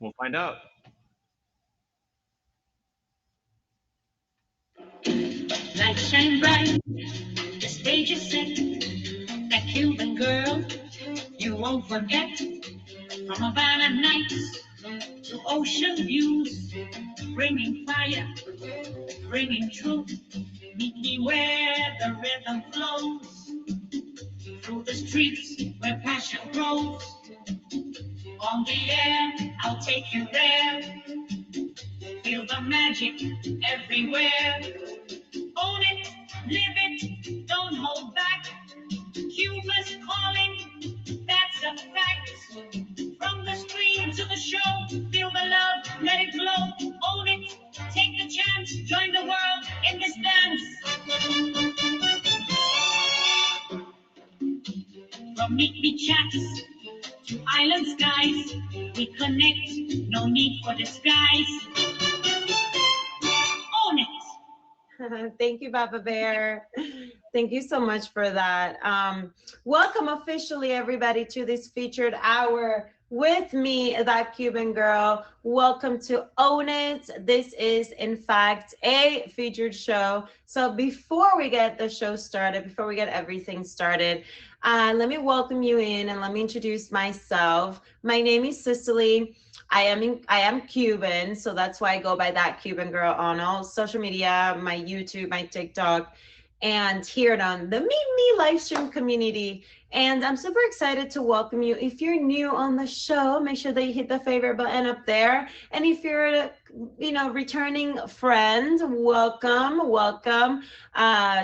We'll find out. Lights shine bright, the stage is set. That Cuban girl you won't forget. From Havana nights to ocean views, bringing fire, bringing truth. Meet me where the rhythm flows, through the streets where passion grows. On the air, I'll take you there. Feel the magic everywhere. Own it, live it, don't hold back. Cuba's calling, that's a fact. From the screen to the show, feel the love, let it flow. Own it, take the chance, join the world in this dance. From meet chats to island skies, we connect, no need for disguise. Own it. Thank you, Papa Bear. Thank you so much for that. Welcome officially, everybody, to this featured hour with me, That Cuban Girl. Welcome to Own It. This is, in fact, a featured show. So before we get the show started, before we get everything started, let me welcome you in and let me introduce myself. My name is Cicely. I am Cuban, so that's why I go by That Cuban Girl on all social media, my YouTube, my TikTok, and here on the Meet Me live stream community. And I'm super excited to welcome you. If you're new on the show, make sure that you hit the favorite button up there. And if you're a returning friend, welcome.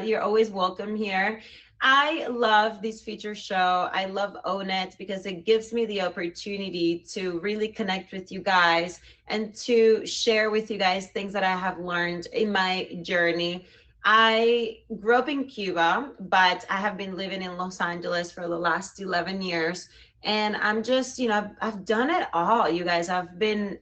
You're always welcome here. I love this feature show. I love Own It because it gives me the opportunity to really connect with you guys and to share with you guys things that I have learned in my journey. I grew up in Cuba, but I have been living in Los Angeles for the last 11 years. And I'm just, I've done it all, you guys. I'm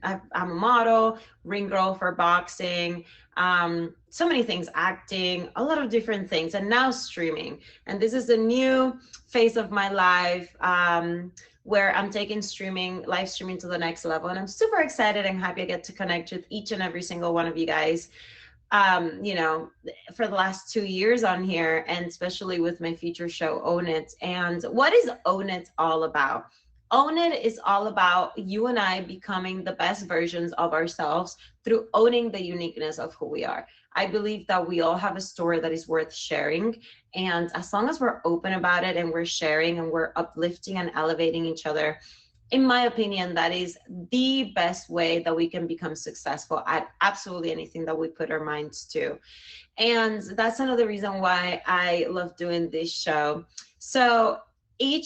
a model, ring girl for boxing, so many things, acting, a lot of different things, and now streaming. And this is a new phase of my life where I'm taking live streaming to the next level. And I'm super excited and happy I get to connect with each and every single one of you guys, for the last 2 years on here, and especially with my feature show, Own It. And what is Own It all about? Own It is all about you and I becoming the best versions of ourselves through owning the uniqueness of who we are. I believe that we all have a story that is worth sharing. And as long as we're open about it and we're sharing and we're uplifting and elevating each other, in my opinion, that is the best way that we can become successful at absolutely anything that we put our minds to. And that's another reason why I love doing this show. So every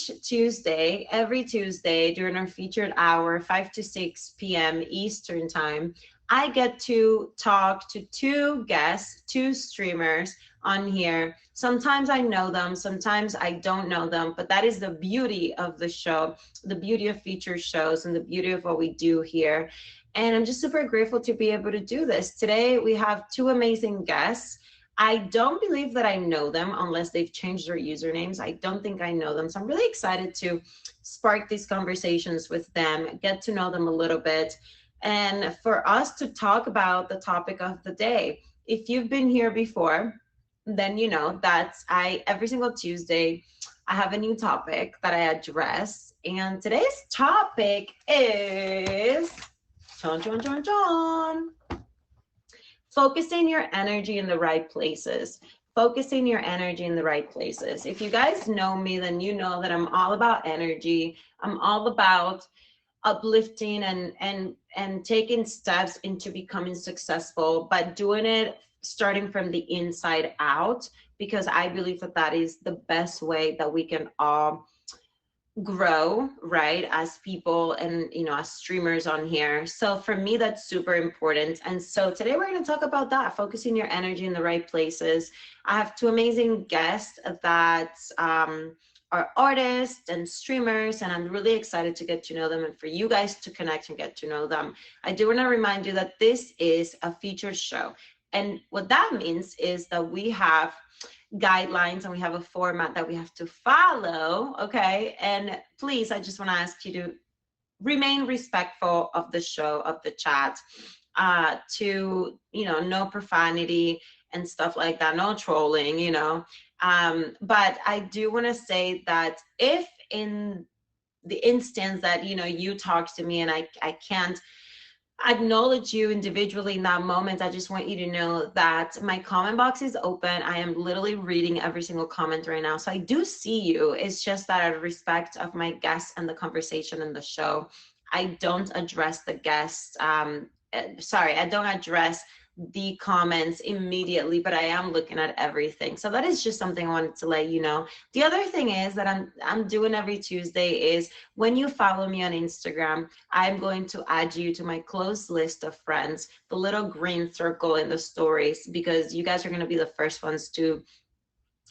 Tuesday during our featured hour, 5 to 6 p.m. Eastern time, I get to talk to two guests, two streamers on here. Sometimes I know them, sometimes I don't know them, but that is the beauty of the show, the beauty of feature shows, and the beauty of what we do here. And I'm just super grateful to be able to do this. Today, we have two amazing guests. I don't believe that I know them unless they've changed their usernames. I don't think I know them. So I'm really excited to spark these conversations with them, get to know them a little bit, and for us to talk about the topic of the day. If you've been here before, then you know that every single Tuesday, I have a new topic that I address. And today's topic is focusing your energy in the right places. Focusing your energy in the right places. If you guys know me, then you know that I'm all about energy. I'm all about uplifting and taking steps into becoming successful, but doing it starting from the inside out, because I believe that is the best way that we can all grow, right, as people and as streamers on here. So for me, that's super important. And so today we're going to talk about that, focusing your energy in the right places. I have two amazing guests that are artists and streamers, and I'm really excited to get to know them and for you guys to connect and get to know them. I do want to remind you that this is a featured show. And what that means is that we have guidelines and we have a format that we have to follow, okay? And please, I just want to ask you to remain respectful of the show, of the chat, to, you know, no profanity and stuff like that, no trolling, you know. But I do want to say that if in the instance that, you know, you talk to me and I can't acknowledge you individually in that moment, I just want you to know that my comment box is open. I am literally reading every single comment right now. So I do see you. It's just that out of respect of my guests and the conversation in the show, I don't address the guests. Sorry, I don't address the comments immediately, but I am looking at everything. So that is just something I wanted to let you know. The other thing is that I'm doing every Tuesday is when you follow me on Instagram, I'm going to add you to my close list of friends, the little green circle in the stories, because you guys are going to be the first ones to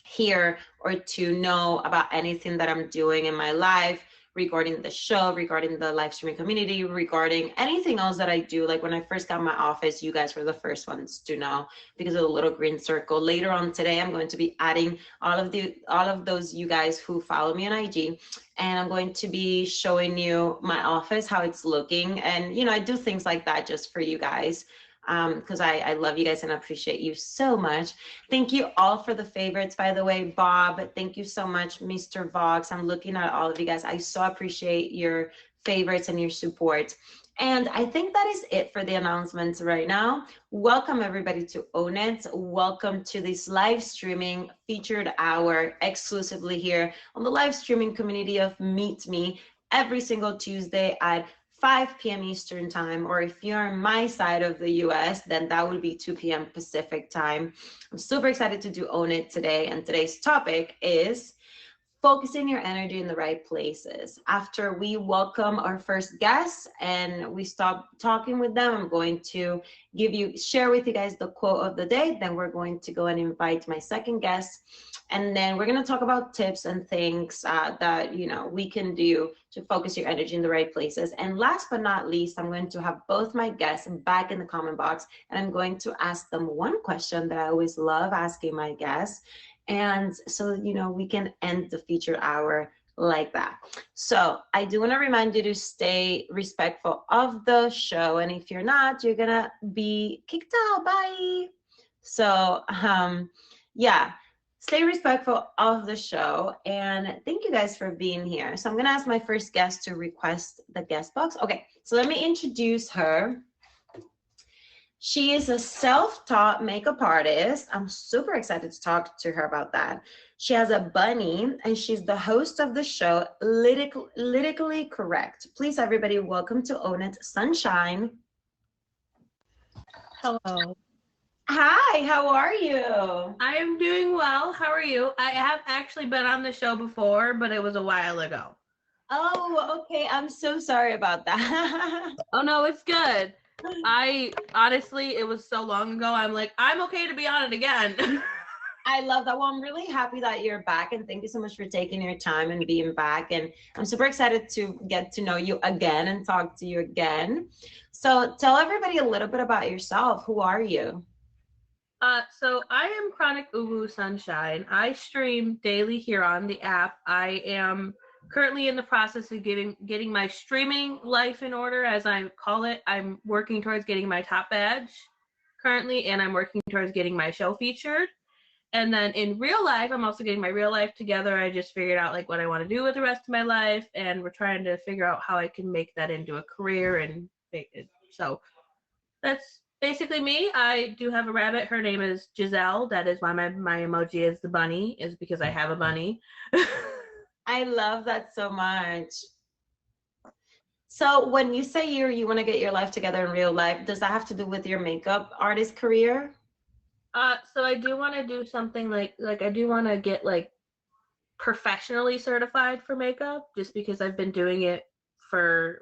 hear or to know about anything that I'm doing in my life, regarding the show, regarding the live streaming community, regarding anything else that I do. Like when I first got my office, you guys were the first ones to know because of the little green circle. Later on today, I'm going to be adding all of those you guys who follow me on IG, and I'm going to be showing you my office, how it's looking. And, you know, I do things like that just for you guys, because I love you guys and appreciate you so much. Thank you all for the favorites, by the way. Bob, thank you so much. Mr. Vox, I'm looking at all of you guys. I so appreciate your favorites and your support. And I think that is it for the announcements right now. Welcome everybody to Own It. Welcome to this live streaming featured hour exclusively here on the live streaming community of Meet Me every single Tuesday at 5 p.m. Eastern time, or if you're on my side of the US, then that would be 2 p.m. Pacific time. I'm super excited to do Own It today, and today's topic is focusing your energy in the right places. After we welcome our first guests and we stop talking with them, I'm going to share with you guys the quote of the day. Then we're going to go and invite my second guest. And then we're going to talk about tips and things that, you know, we can do to focus your energy in the right places. And last but not least, I'm going to have both my guests back in the comment box, and I'm going to ask them one question that I always love asking my guests. And so, you know, we can end the feature hour like that. So I do want to remind you to stay respectful of the show. And if you're not, you're going to be kicked out. Bye. So, yeah. Stay respectful of the show, and thank you guys for being here. So I'm gonna ask my first guest to request the guest box. Okay, so let me introduce her. She is a self-taught makeup artist. I'm super excited to talk to her about that. She has a bunny, and she's the host of the show, Politically Correct. Please, everybody, welcome to Own It, Sunshine. Hello. Hi, how are you? I am doing well. How are you? I have actually been on the show before, but it was a while ago. Oh, okay. I'm so sorry about that. Oh, no, it's good. I honestly, it was so long ago. I'm like, I'm okay to be on it again. I love that. Well, I'm really happy that you're back, and thank you so much for taking your time and being back. And I'm super excited to get to know you again and talk to you again. So tell everybody a little bit about yourself. Who are you? So I am Chronic Uwu Sunshine. I stream daily here on the app. I am currently in the process of getting my streaming life in order, as I call it. I'm working towards getting my top badge currently, and I'm working towards getting my show featured. And then in real life, I'm also getting my real life together. I just figured out like what I want to do with the rest of my life, and we're trying to figure out how I can make that into a career. And so that's basically me. I do have a rabbit. Her name is Giselle. That is why my emoji is the bunny, is because I have a bunny. I love that so much. So when you say you want to get your life together in real life, does that have to do with your makeup artist career? So I do want to do something like I do want to get like professionally certified for makeup, just because I've been doing it for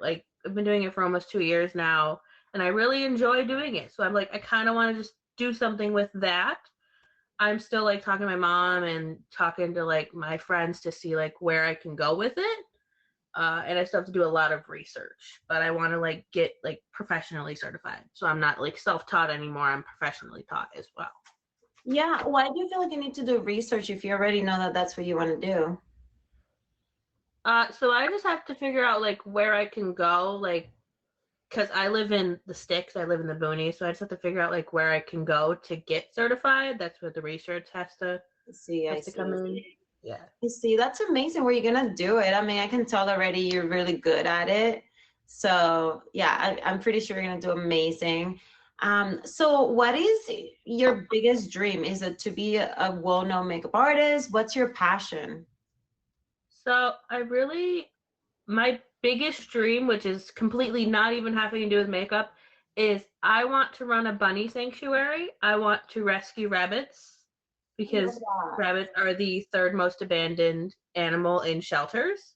almost 2 years now. And I really enjoy doing it. So I'm like, I kind of want to just do something with that. I'm still like talking to my mom and talking to like my friends to see like where I can go with it. And I still have to do a lot of research, but I want to like get like professionally certified. So I'm not like self-taught anymore. I'm professionally taught as well. Yeah. Why do you feel like you need to do research if you already know that that's what you want to do? So I just have to figure out like where I can go, like, because I live in the sticks, I live in the boonies, so I just have to figure out like where I can go to get certified. That's where the research I has to come see. in. Yeah. You see, that's amazing where you're gonna do it. I mean, I can tell already you're really good at it. So yeah, I'm pretty sure you're gonna do amazing. So what is your biggest dream? Is it to be a well-known makeup artist? What's your passion? So my biggest dream, which is completely not even having to do with makeup, is I want to run a bunny sanctuary. I want to rescue rabbits because rabbits are the third most abandoned animal in shelters.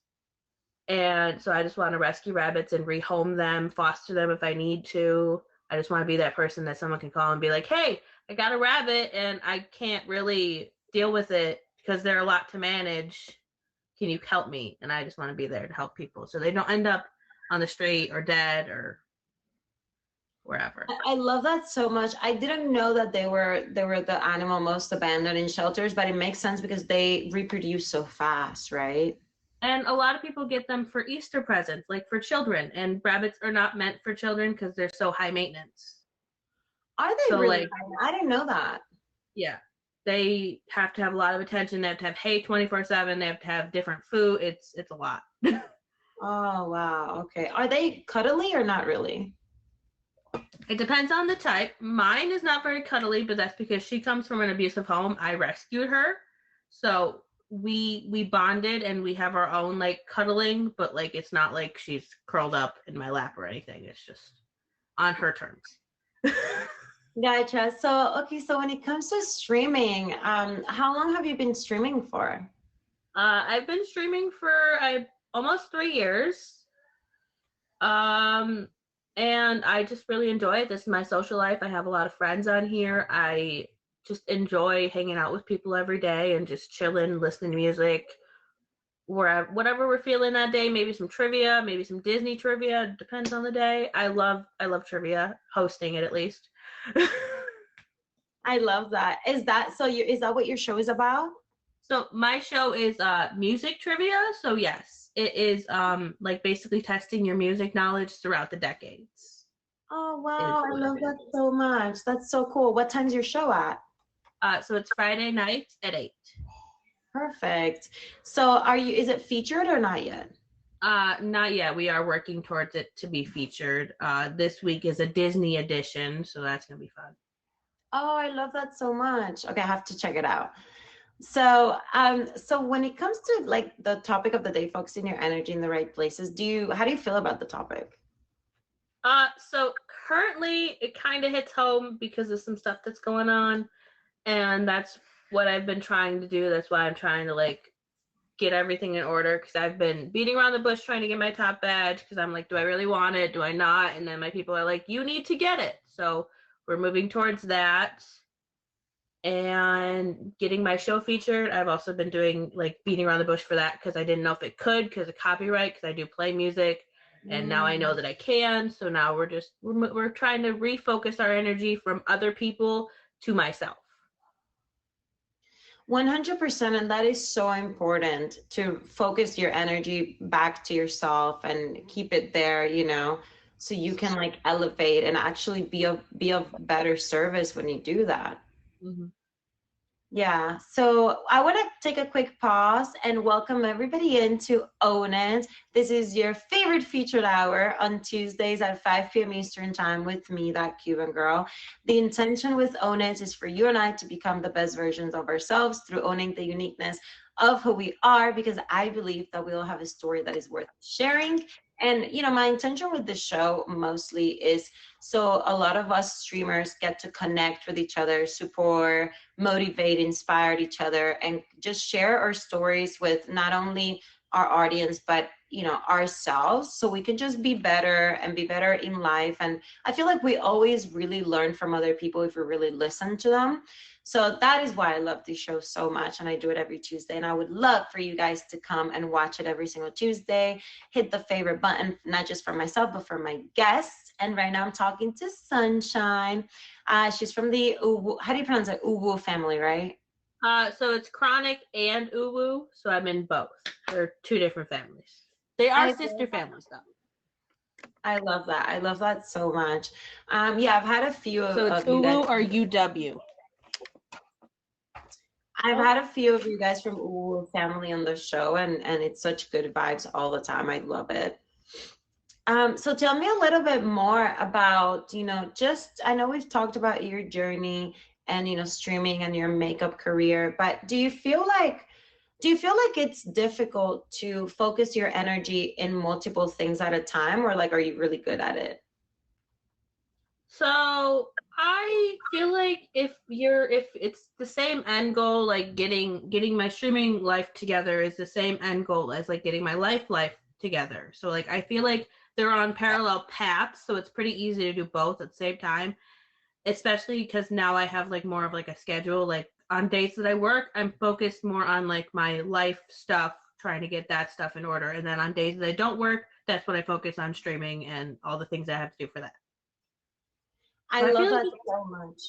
And so I just want to rescue rabbits and rehome them, foster them if I need to. I just want to be that person that someone can call and be like, hey, I got a rabbit and I can't really deal with it because they're a lot to manage. Can you help me? And I just want to be there to help people so they don't end up on the street or dead or wherever. I love that so much. I didn't know that they were the animal most abandoned in shelters, but it makes sense because they reproduce so fast, right? And a lot of people get them for Easter presents, like for children. And rabbits are not meant for children because they're so high maintenance. Are they So, really? like, I didn't know that. Yeah. They have to have a lot of attention. They have to have hay 24/7. They have to have different food. It's a lot. Oh, wow. Okay. Are they cuddly or not really? It depends on the type. Mine is not very cuddly, but that's because she comes from an abusive home. I rescued her. So we bonded and we have our own like cuddling, but like it's not like she's curled up in my lap or anything. It's just on her terms. Gotcha. So, okay, so when it comes to streaming, how long have you been streaming for? I've been streaming for almost 3 years. And I just really enjoy it. This is my social life. I have a lot of friends on here. I just enjoy hanging out with people every day and just chilling, listening to music, whatever we're feeling that day. Maybe some trivia, maybe some Disney trivia. Depends on the day. I love trivia, hosting it at least. I love that. Is that what your show is about? So my show is music trivia. So yes, it is like basically testing your music knowledge throughout the decades. Oh wow, I love that so much. That's so cool. What time's your show at? So it's Friday nights at 8. Perfect. So is it featured or not yet? Not yet. We are working towards it to be featured. This week is a Disney edition, so that's gonna be fun. Oh, I love that so much. Okay, I have to check it out. So, so when it comes to like the topic of the day, focusing your energy in the right places, how do you feel about the topic? So currently it kind of hits home because of some stuff that's going on, and that's what I've been trying to do. That's why I'm trying to like get everything in order, because I've been beating around the bush trying to get my top badge because I'm like, do I really want it? Do I not? And then my people are like, you need to get it. So we're moving towards that and getting my show featured. I've also been doing like beating around the bush for that because I didn't know if it could because of copyright, because I do play music, and now I know that I can. So now we're trying to refocus our energy from other people to myself. 100%, and that is so important, to focus your energy back to yourself and keep it there, so you can like elevate and actually be of better service when you do that. Mm-hmm. Yeah, so I want to take a quick pause and welcome everybody into Own It. This is your favorite featured hour on Tuesdays at 5 p.m. Eastern Time with me, that Cuban girl. The intention with Own It is for you and I to become the best versions of ourselves through owning the uniqueness of who we are, because I believe that we all have a story that is worth sharing. And, my intention with the show mostly is so a lot of us streamers get to connect with each other, support, motivate, inspire each other, and just share our stories with not only our audience, but, ourselves, so we can just be better and be better in life. And I feel like we always really learn from other people if we really listen to them. So that is why I love this show so much, and I do it every Tuesday. And I would love for you guys to come and watch it every single Tuesday. Hit the favorite button, not just for myself, but for my guests. And right now I'm talking to Sunshine. She's from the Uwu, how do you pronounce it? Uwu family, right? So it's Chronic and Uwu, so I'm in both. They're two different families. They are sister families, though. I love that. I love that so much. Yeah, I've had a few So it's of you Uwu guys. or UW. I've had a few of you guys from Uwu family on the show, and it's such good vibes all the time. I love it. So tell me a little bit more about, just I know we've talked about your journey and streaming and your makeup career, but do you feel like it's difficult to focus your energy in multiple things at a time, or like are you really good at it? So I feel like if it's the same end goal, like getting my streaming life together is the same end goal as like getting my life together. So like I feel like they're on parallel paths, so it's pretty easy to do both at the same time, especially because now I have like more of like a schedule. Like on days that I work, I'm focused more on like my life stuff, trying to get that stuff in order. And then on days that I don't work, that's when I focus on streaming and all the things I have to do for that. I love that so much.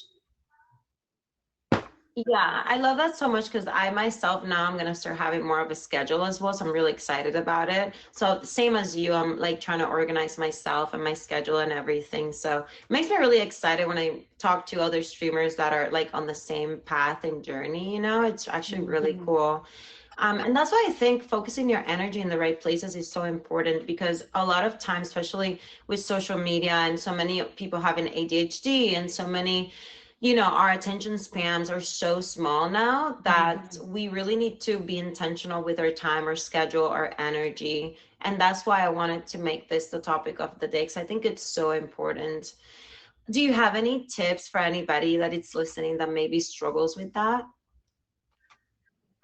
Yeah, I love that so much because I myself now I'm gonna start having more of a schedule as well. So I'm really excited about it. So same as you, I'm like trying to organize myself and my schedule and everything. So it makes me really excited when I talk to other streamers that are like on the same path and journey, it's actually really cool. And that's why I think focusing your energy in the right places is so important, because a lot of times, especially with social media and so many people having ADHD and so many, our attention spans are so small now that we really need to be intentional with our time, our schedule, our energy. And that's why I wanted to make this the topic of the day, because I think it's so important. Do you have any tips for anybody that is listening that maybe struggles with that?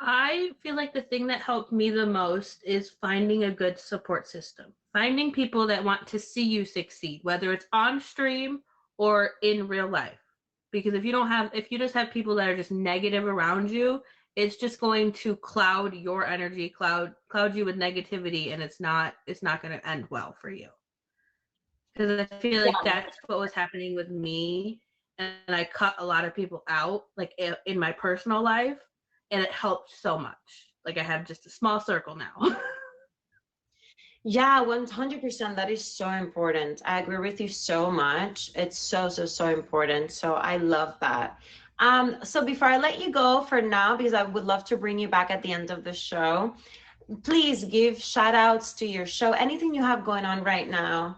I feel like the thing that helped me the most is finding a good support system. Finding people that want to see you succeed, whether it's on stream or in real life. Because if you just have people that are just negative around you, it's just going to cloud your energy, cloud you with negativity, and it's not going to end well for you. Because I feel like that's what was happening with me, and I cut a lot of people out, like in my personal life, and it helped so much. Like I have just a small circle now. Yeah, 100%. That is so important. I agree with you so much. It's so, so, so important. So I love that. So before I let you go for now, because I would love to bring you back at the end of the show, please give shout outs to your show, anything you have going on right now.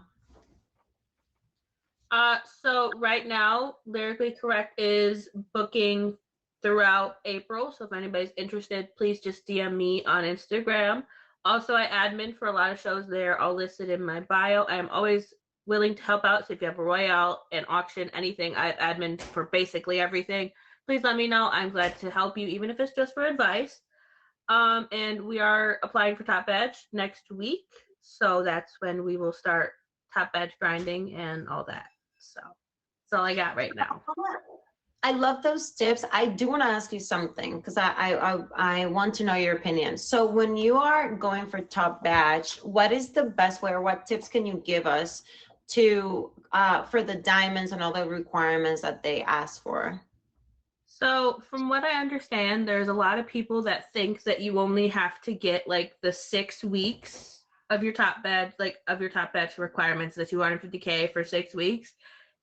So right now, Lyrically Correct is booking throughout April. So if anybody's interested, please just DM me on Instagram. Also, I admin for a lot of shows there, all listed in my bio. I am always willing to help out. So if you have a Royale, an auction, anything, I admin for basically everything. Please let me know. I'm glad to help you, even if it's just for advice. And we are applying for Top Badge next week. So that's when we will start Top Badge grinding and all that. So that's all I got right now. I love those tips. I do want to ask you something, because I want to know your opinion. So when you are going for Top Badge, what is the best way, or what tips can you give us to for the diamonds and all the requirements that they ask for? So from what I understand, there's a lot of people that think that you only have to get like the 6 weeks of your Top Badge, requirements, the 250K for 6 weeks.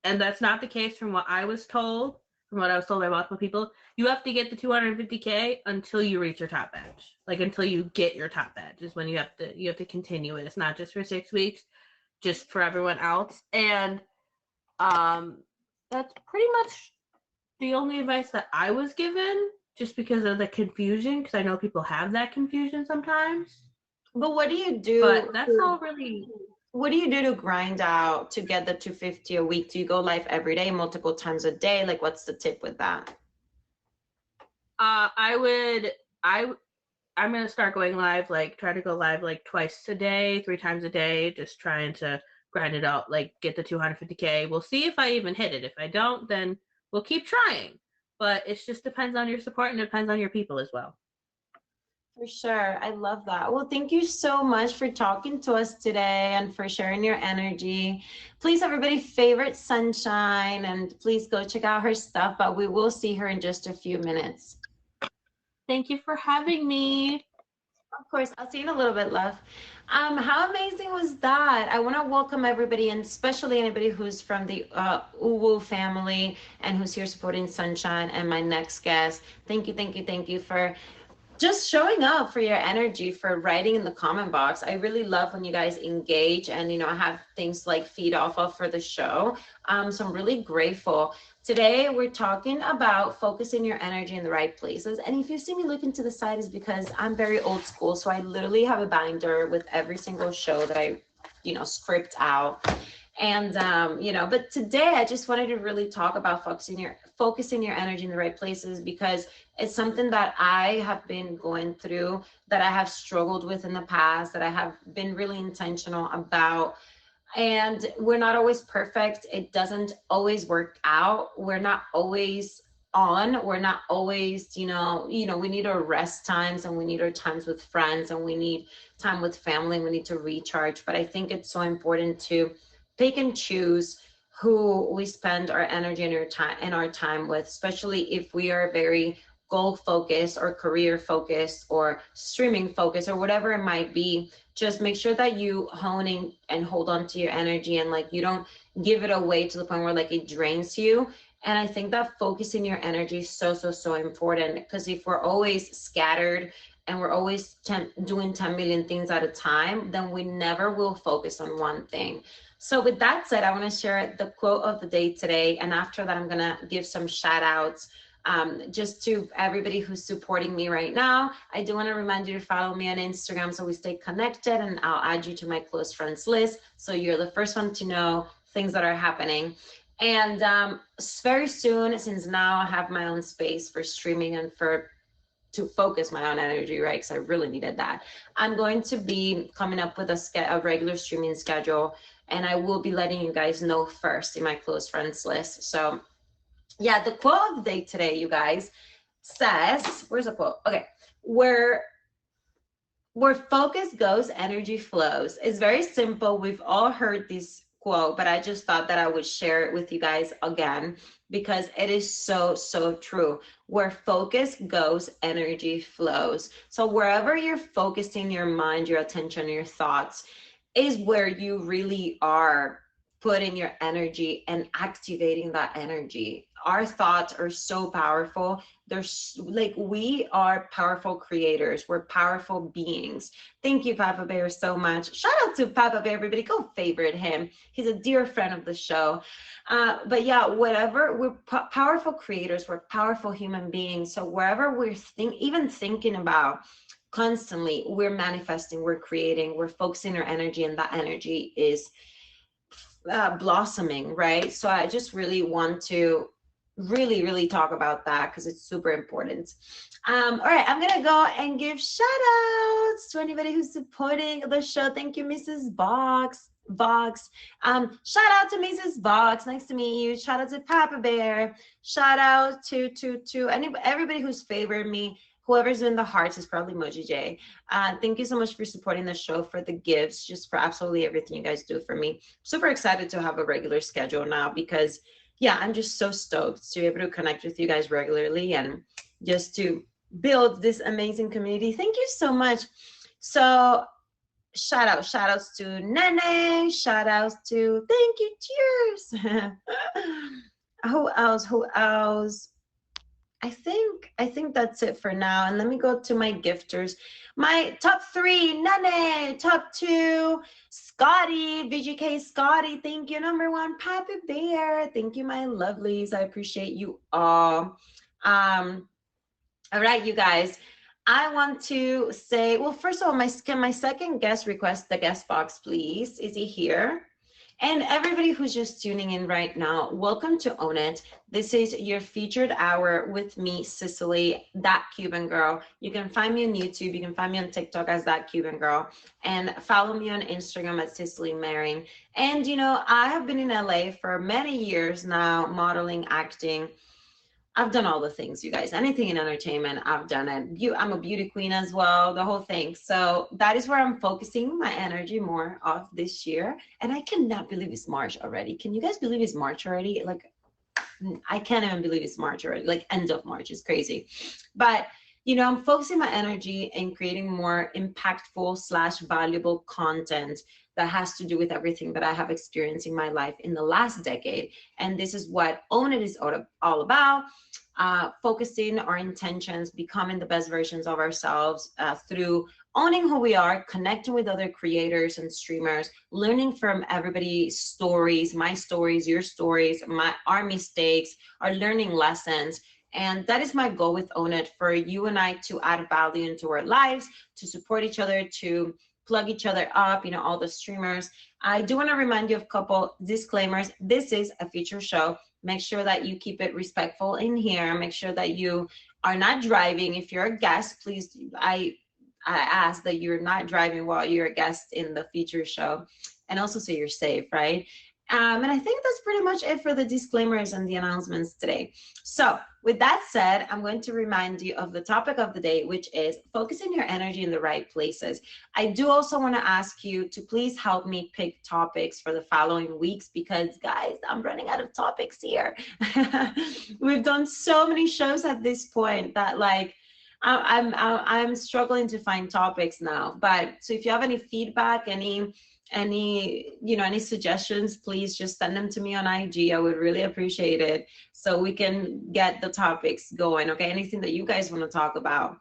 And that's not the case from what I was told. From what I was told by multiple people, you have to get the 250K until you reach your Top Badge. Like until you get your Top Badge is when you have to continue it. It's not just for 6 weeks, just for everyone else. And that's pretty much the only advice that I was given, just because of the confusion, because I know people have that confusion sometimes. But what do you do? But that's all really. What do you do to grind out to get the 250 a week? Do you go live every day, multiple times a day? Like, what's the tip with that? I'm gonna start going live, like try to go live like twice a day, 3 times a day, just trying to grind it out, like get the 250K. We'll see if I even hit it. If I don't, then we'll keep trying. But it just depends on your support and it depends on your people as well. For sure. I love that. Well, thank you so much for talking to us today and for sharing your energy. Please, everybody, favorite Sunshine, and please go check out her stuff, but we will see her in just a few minutes. Thank you for having me. Of course, I'll see you in a little bit, love. How amazing was that? I want to welcome everybody, and especially anybody who's from the Uwu family and who's here supporting Sunshine, and my next guest. Thank you, thank you, thank you for just showing up, for your energy, for writing in the comment box. I really love when you guys engage and, you know, have things like feed off of for the show. So I'm really grateful. Today, we're talking about focusing your energy in the right places. And if you see me looking to the side, is because I'm very old school. So I literally have a binder with every single show that I, you know, script out. And, you know, but today I just wanted to really talk about focusing your energy in the right places, because it's something that I have been going through, that I have struggled with in the past, that I have been really intentional about. And we're not always perfect. It doesn't always work out. We're not always on. We're not always, you know, we need our rest times, and we need our times with friends, and we need time with family. We need to recharge. But I think it's so important to pick and choose who we spend our energy and our time with, especially if we are very goal focused or career focused or streaming focused or whatever it might be. Just make sure that you hone in and hold on to your energy, and like you don't give it away to the point where like it drains you. And I think that focusing your energy is so important, because if we're always scattered and we're always doing 10 million things at a time, then we never will focus on one thing. So with that said, I want to share the quote of the day today. And after that, I'm going to give some shout outs just to everybody who's supporting me right now. I do want to remind you to follow me on Instagram so we stay connected, and I'll add you to my close friends list, so you're the first one to know things that are happening. And very soon, since now I have my own space for streaming and to focus my own energy, right? Because I really needed that. I'm going to be coming up with a regular streaming schedule, and I will be letting you guys know first in my close friends list. So yeah, the quote of the day today, you guys, says, where's the quote? Okay, where focus goes, energy flows. It's very simple. We've all heard this quote, but I just thought that I would share it with you guys again, because it is so true. Where focus goes, energy flows. So wherever you're focusing your mind, your attention, your thoughts, is where you really are putting your energy and activating that energy. Our thoughts are so powerful. We are powerful creators. We're powerful beings. Thank you, Papa Bear, so much. Shout out to Papa Bear, everybody. Go favorite him. He's a dear friend of the show. But yeah, we're powerful creators. We're powerful human beings. So wherever we're even thinking about, constantly, we're manifesting, we're creating, we're focusing our energy, and that energy is blossoming, right? So I just really want to really talk about that, because it's super important. All right, I'm gonna go and give shout outs to anybody who's supporting the show. Thank you, Mrs. Vox. Shout out to Mrs. Vox, nice to meet you. Shout out to Papa Bear. Shout out to everybody who's favored me. Whoever's in the hearts is probably Moji J. Thank you so much for supporting the show, for the gifts, just for absolutely everything you guys do for me. Super excited to have a regular schedule now, because yeah, I'm just so stoked to be able to connect with you guys regularly and just to build this amazing community. Thank you so much. So shout outs to Nene, shout outs to, thank you, cheers. Who else? I think that's it for now. And let me go to my gifters. My top 3, Nene. Top 2, Scotty, VGK Scotty. Thank you. Number 1, Papa Bear. Thank you, my lovelies. I appreciate you all. All right, you guys. I want to say, well, first of all, can my second guest request the guest box, please? Is he here? And everybody who's just tuning in right now, welcome to Own It. This is your featured hour with me, Cicely, That Cuban Girl. You can find me on YouTube. You can find me on TikTok as That Cuban Girl. And follow me on Instagram at Cicely Maring. And, you know, I have been in LA for many years now, modeling, acting. I've done all the things, you guys. Anything in entertainment, I've done it. I'm a beauty queen as well, the whole thing. So that is where I'm focusing my energy more of this year. And I cannot believe it's March already. Can you guys believe it's March already? Like, I can't even believe it's March already. Like, end of March is crazy. But I'm focusing my energy in creating more impactful slash valuable content that has to do with everything that I have experienced in my life in the last decade. And this is what Own It is all about. Focusing our intentions, becoming the best versions of ourselves through owning who we are, connecting with other creators and streamers, learning from everybody's stories, my stories, your stories, our mistakes, our learning lessons. And that is my goal with Own It, for you and I to add value into our lives, to support each other, to plug each other up, all the streamers. I do want to remind you of a couple disclaimers. This is a feature show. Make sure that you keep it respectful in here. Make sure that you are not driving. If you're a guest, please, I ask that you're not driving while you're a guest in the feature show, and also so you're safe, right? And I think that's pretty much it for the disclaimers and the announcements today. So with that said, I'm going to remind you of the topic of the day, which is focusing your energy in the right places. I do also want to ask you to please help me pick topics for the following weeks, because guys, I'm running out of topics here. We've done so many shows at this point that I'm struggling to find topics now. But so if you have any feedback, any suggestions, please just send them to me on IG. I would really appreciate it, so we can get the topics going. Okay, anything that you guys want to talk about.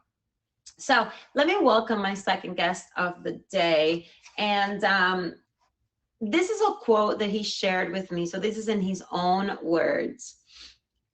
So let me welcome my second guest of the day. And this is a quote that he shared with me. So this is in his own words.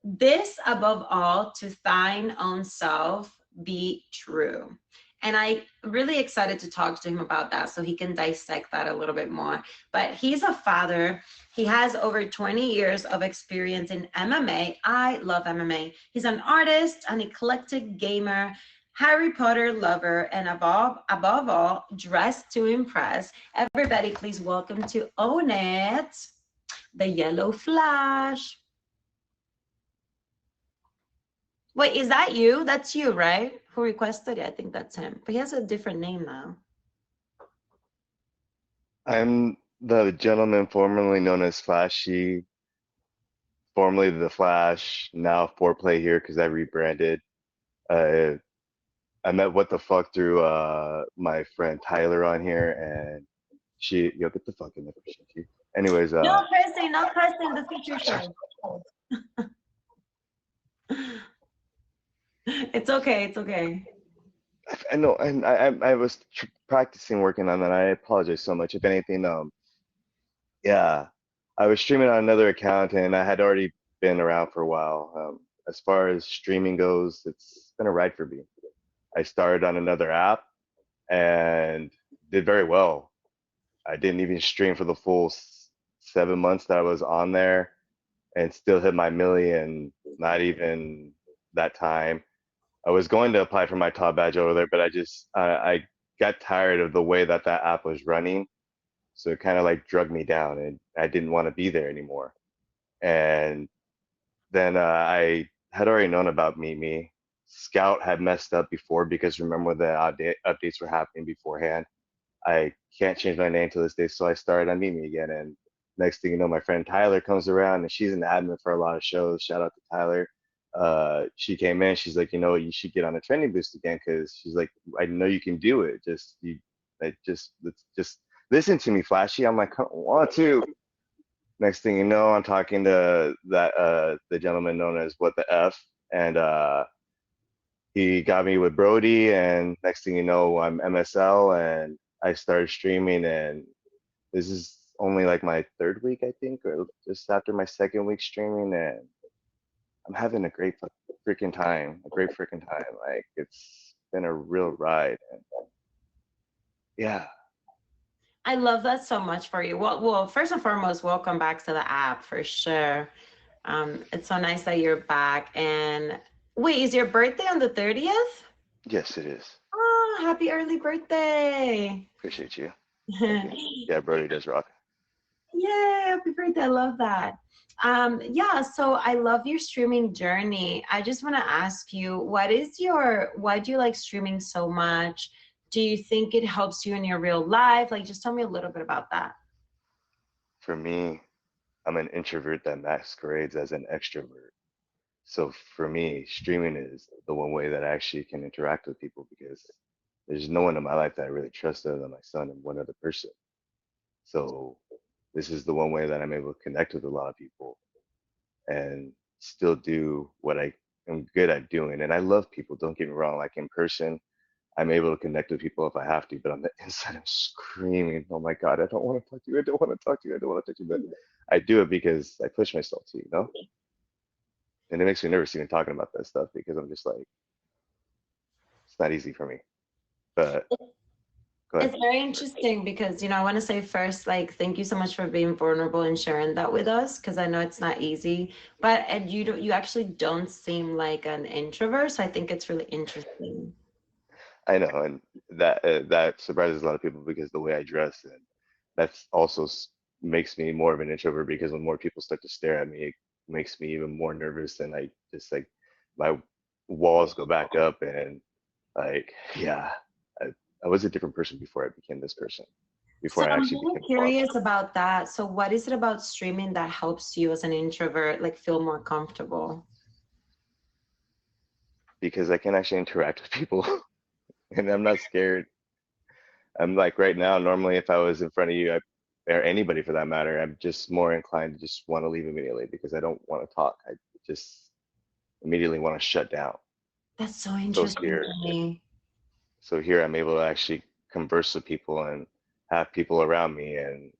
This above all, to thine own self be true. And I'm really excited to talk to him about that, so he can dissect that a little bit more. But he's a father. He has over 20 years of experience in MMA. I love MMA. He's an artist, an eclectic gamer, Harry Potter lover, and above all, dressed to impress. Everybody, please welcome to Own It, the Yellow Flash. Wait, is that you? That's you, right? Who requested it? I think that's him. But he has a different name now. I'm the gentleman formerly known as Flashy, formerly the Flash, now Foreplay here because I rebranded. I met What the Fuck through my friend Tyler on here, and yo, get the fuck in there. Anyways, no cursing, the feature show. It's okay. I know, and I was practicing working on that. I apologize so much. If anything, yeah, I was streaming on another account, and I had already been around for a while. As far as streaming goes, it's been a ride for me. I started on another app and did very well. I didn't even stream for the full 7 months that I was on there, and still hit my million. Not even that time. I was going to apply for my top badge over there, but I got tired of the way that app was running. So it kind of like drugged me down, and I didn't want to be there anymore. And then I had already known about Meet Me. Scout had messed up before, because remember the updates were happening beforehand. I can't change my name to this day, so I started on Meet Me again. And next thing you know, my friend Tyler comes around, and she's an admin for a lot of shows. Shout out to Tyler. She came in, she's like, you should get on a trending boost again, because she's like, I know you can do it. Just listen to me, Flashy. I'm like, I want to. Next thing you know, I'm talking to the gentleman known as What the F, and he got me with Brody, and next thing you know, I'm MSL, and I started streaming, and this is only like my third week, I think, or just after my second week streaming, and I'm having a great freaking time. Like, it's been a real ride. And yeah. I love that so much for you. Well, first and foremost, welcome back to the app for sure. It's so nice that you're back. And wait, is your birthday on the 30th? Yes, it is. Oh, happy early birthday. Appreciate you. Yeah, Brody does rock. Yay, happy birthday. I love that. Yeah, so I love your streaming journey. I just want to ask you, why do you like streaming so much? Do you think it helps you in your real life? Like, just tell me a little bit about that. For me, I'm an introvert that masquerades as an extrovert. So for me, streaming is the one way that I actually can interact with people because there's no one in my life that I really trust other than my son and one other person. So this is the one way that I'm able to connect with a lot of people and still do what I am good at doing. And I love people, don't get me wrong, like in person, I'm able to connect with people if I have to, but on the inside, I'm screaming, oh my God, I don't want to talk to you. I don't want to talk to you. I don't want to touch you. But I do it because I push myself to, you know? And it makes me nervous even talking about that stuff because I'm just like, it's not easy for me. But go ahead. It's very interesting because, I want to say first, like, thank you so much for being vulnerable and sharing that with us, because I know it's not easy. But and you actually don't seem like an introvert, so I think it's really interesting. I know, and that surprises a lot of people because the way I dress, and that's also makes me more of an introvert because when more people start to stare at me, it makes me even more nervous, and I just like my walls go back up, and like yeah, I, I was a different person before I became this person, So before I I'm actually really became a father, curious about that. So what is it about streaming that helps you as an introvert, like, feel more comfortable? because I can actually interact with people, and I'm not scared. I'm like right now, normally if I was in front of you, or anybody for that matter, I'm just more inclined to just want to leave immediately because I don't want to talk. I just immediately want to shut down. That's so So interesting here, to me. so here I'm able to actually converse with people and have people around me, and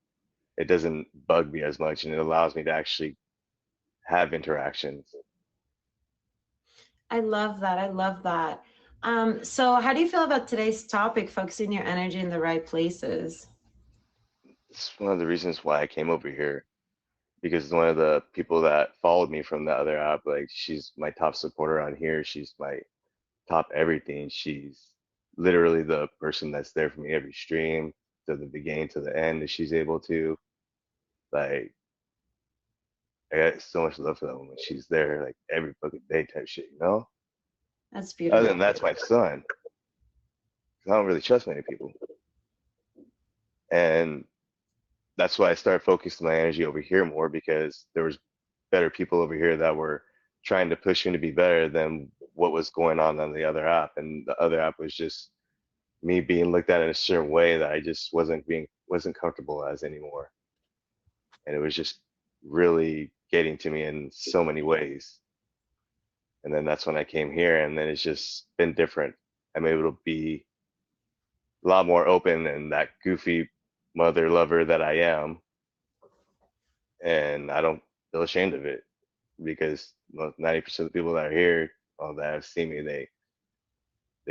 it doesn't bug me as much, and it allows me to actually have interactions. I love that. I love that. So how do you feel about today's topic, focusing your energy in the right places? It's one of the reasons why I came over here because one of the people that followed me from the other app, like she's my top supporter on here. She's my top everything. She's literally the person that's there for me every stream to the beginning to the end that she's able to. Like, I got so much love for that woman. She's there like every fucking day type shit, you know? That's Other beautiful. than that's my son. 'Cause I don't really trust many people. And that's why I started focusing my energy over here more because there was better people over here that were trying to push me to be better than what was going on the other app. And the other app was just me being looked at in a certain way that I just wasn't comfortable as anymore. And it was just really getting to me in so many ways. And then that's when I came here, and then it's just been different. I'm able to be a lot more open and that goofy mother lover that I am, and I don't feel ashamed of it because 90% of the people that are here, that have seen me, they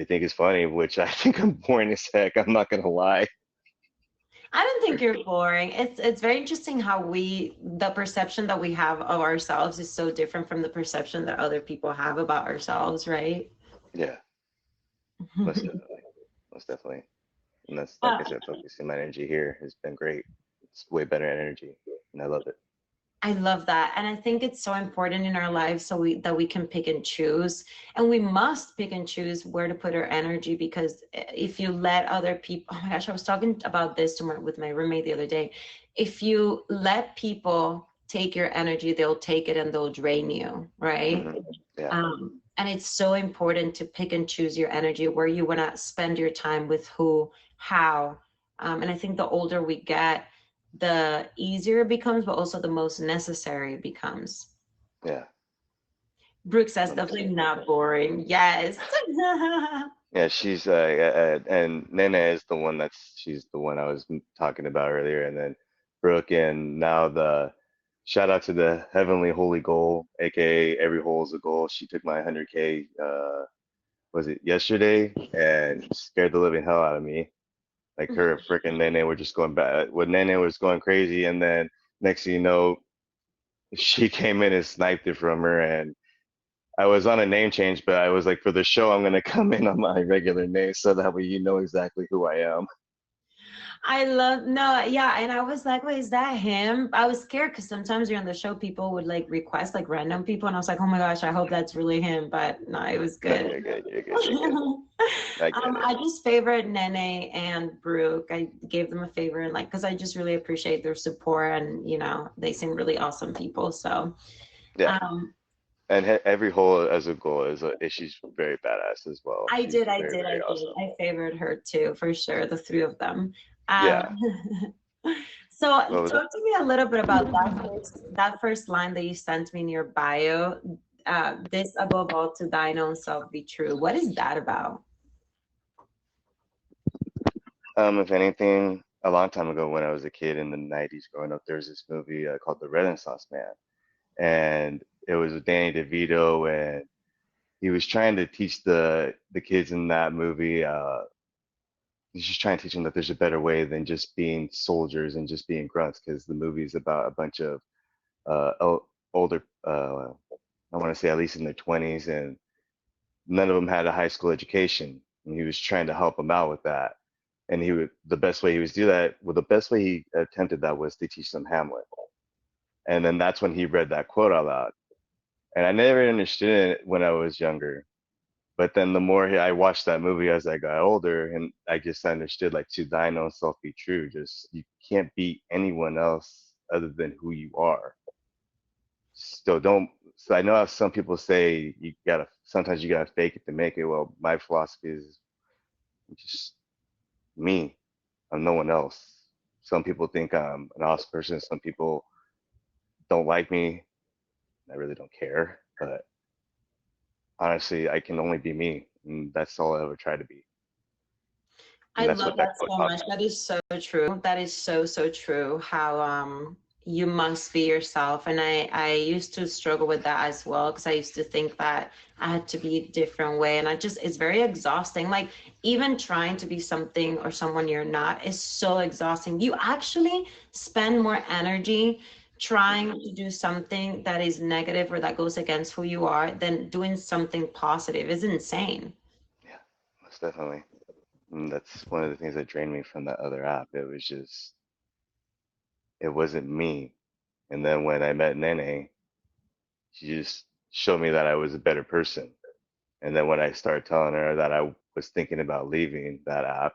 think it's funny, which I think I'm boring as heck. I'm not gonna lie. I don't think you're boring. It's very interesting how the perception that we have of ourselves is so different from the perception that other people have about ourselves, right? Yeah, most definitely, most definitely. And that's like Uh, I said, focusing my energy here has been great. It's way better energy, and I love it. I love that. And I think it's so important in our lives so we can pick and choose. And we must pick and choose where to put our energy, because if you let other people, oh my gosh, I was talking about this with my roommate the other day. If you let people take your energy, they'll take it and they'll drain you, right? Hmm. Yeah, And it's so important to pick and choose your energy, where you want to spend your time with who, how. And I think the older we get, the easier it becomes, but also the most necessary it becomes. yeah. Brooke says No, most definitely definitely. not boring. Yes. Yeah, she's and Nene is the one she's the one I was talking about earlier, and then Brooke, and now the shout out to the Heavenly Holy Goal, aka Every Hole is a Goal. She took my 100K, was it yesterday, and scared the living hell out of me. Like her and freaking Nene were just going back. When Nene was going crazy, and then next thing you know, she came in and sniped it from her, and I was on a name change, but I was like, for the show, I'm gonna come in on my regular name so that way you know exactly who I am. I love, no, yeah. And I was like, wait, is that him? I was scared because sometimes you're on the show, people would like request like random people. And I was like, oh my gosh, I hope that's really him. But no, it was No, good. you're good, you're good, you're good. I get it. I just favored Nene and Brooke. I gave them a favor, and like, because I just really appreciate their support, and they seem really awesome people. So, Yeah, um, And every hole as a goal she's very badass as well. I She's did, I very, did, very I did. awesome. I favored her too, for sure, the three of them. Um, Yeah. so What was talk to me a little bit about that first line that you sent me in your bio. This above all to thine own self be true. What is that about? If anything, a long time ago when I was a kid in the 90s growing up, there was this movie called The Renaissance Man. And it was with Danny DeVito, and he was trying to teach the kids in that movie, he's just trying to teach them that there's a better way than just being soldiers and just being grunts, because the movie is about a bunch of older, I want to say at least in their 20s, and none of them had a high school education. And he was trying to help them out with that. And the best way he was do that, well, the best way he attempted that was to teach them Hamlet. And then that's when he read that quote out loud. And I never understood it when I was younger. But then the more I watched that movie as I got older, and I just understood, like, to thine own self be true. Just you can't be anyone else other than who you are. So don't. So I know how some people say you gotta. Sometimes you gotta fake it to make it. Well, my philosophy is just me. I'm no one else. Some people think I'm an awesome person. Some people don't like me. I really don't care. But honestly, I can only be me, and that's all I ever try to be. I And that's love what that that quote so taught much. me. That is so true. That is so, so true. How you must be yourself. And I used to struggle with that as well, because I used to think that I had to be a different way. And it's very exhausting. Like, even trying to be something or someone you're not is so exhausting. You actually spend more energy trying to do something that is negative or that goes against who you are than doing something positive. It's insane. Yeah, most definitely. And that's one of the things that drained me from that other app. It wasn't me. And then when I met Nene, she just showed me that I was a better person. And then when I started telling her that I was thinking about leaving that app,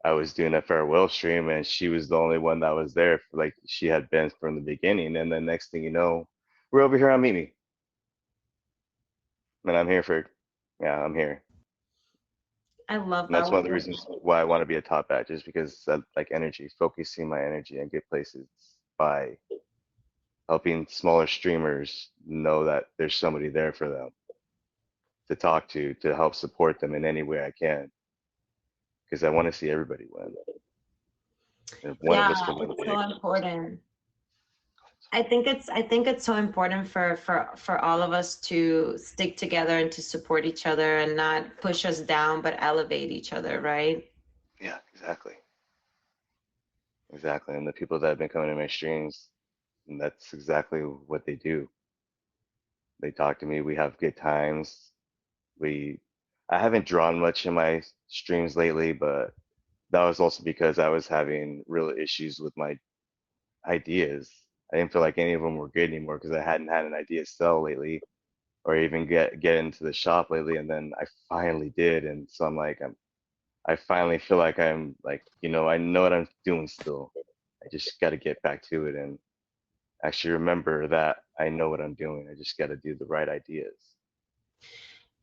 I was doing a farewell stream, and she was the only one that was there. For, like, she had been from the beginning. And then next thing you know, we're over here on Mimi, and I'm here for, yeah, I'm here. I love And that. that's one of the reasons why I want to be a top bat, just because I like energy, focusing my energy in good places by helping smaller streamers know that there's somebody there for them to talk to help support them in any way I can, because I want to see everybody win. And if one of Yeah, us can win it's so big. important. I think it's so important for all of us to stick together and to support each other and not push us down, but elevate each other, right? Yeah, exactly. Exactly. And the people that have been coming to my streams, and that's exactly what they do. They talk to me. We have good times. We, I haven't drawn much in my streams lately, but that was also because I was having real issues with my ideas. I didn't feel like any of them were good anymore because I hadn't had an idea sell lately, or even get into the shop lately. And then I finally did, and so I finally feel like I'm like, I know what I'm doing still. I just got to get back to it and actually remember that I know what I'm doing. I just got to do the right ideas.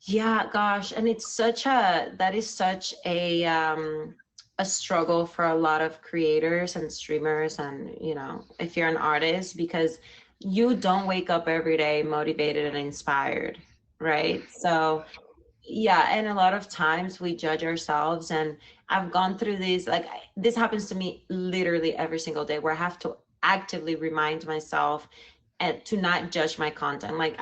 Yeah, gosh, and that is such a struggle for a lot of creators and streamers, and if you're an artist, because you don't wake up every day motivated and inspired, right? So yeah, and a lot of times we judge ourselves, and I've gone through these, like, this happens to me literally every single day, where I have to actively remind myself and to not judge my content. Like,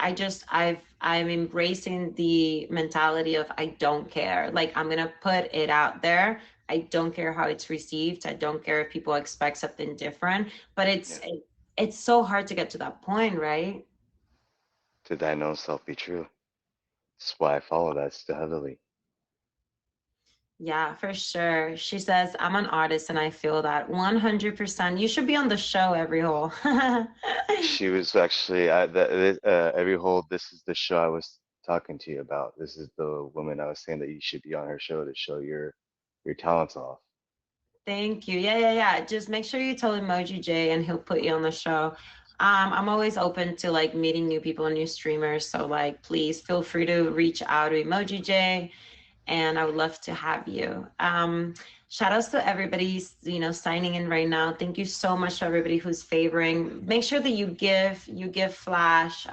I'm embracing the mentality of I don't care. Like, I'm gonna put it out there. I don't care how it's received. I don't care if people expect something different. But Yeah. it's so hard to get to that point, right? To thine own self be true. That's why I follow that so heavily. Yeah, for sure. She says, I'm an artist and I feel that 100%. You should be on the show, every hole. She was actually every whole. This is the show I was talking to you about. This is the woman I was saying that you should be on her show to show your talents off. Thank you. Yeah, yeah, yeah. Just make sure you tell Emoji J and he'll put you on the show. I'm always open to like meeting new people and new streamers. So like, please feel free to reach out to Emoji J, and I would love to have you. Shout outs to everybody, signing in right now. Thank you so much to everybody who's favoring. Make sure that you give Flash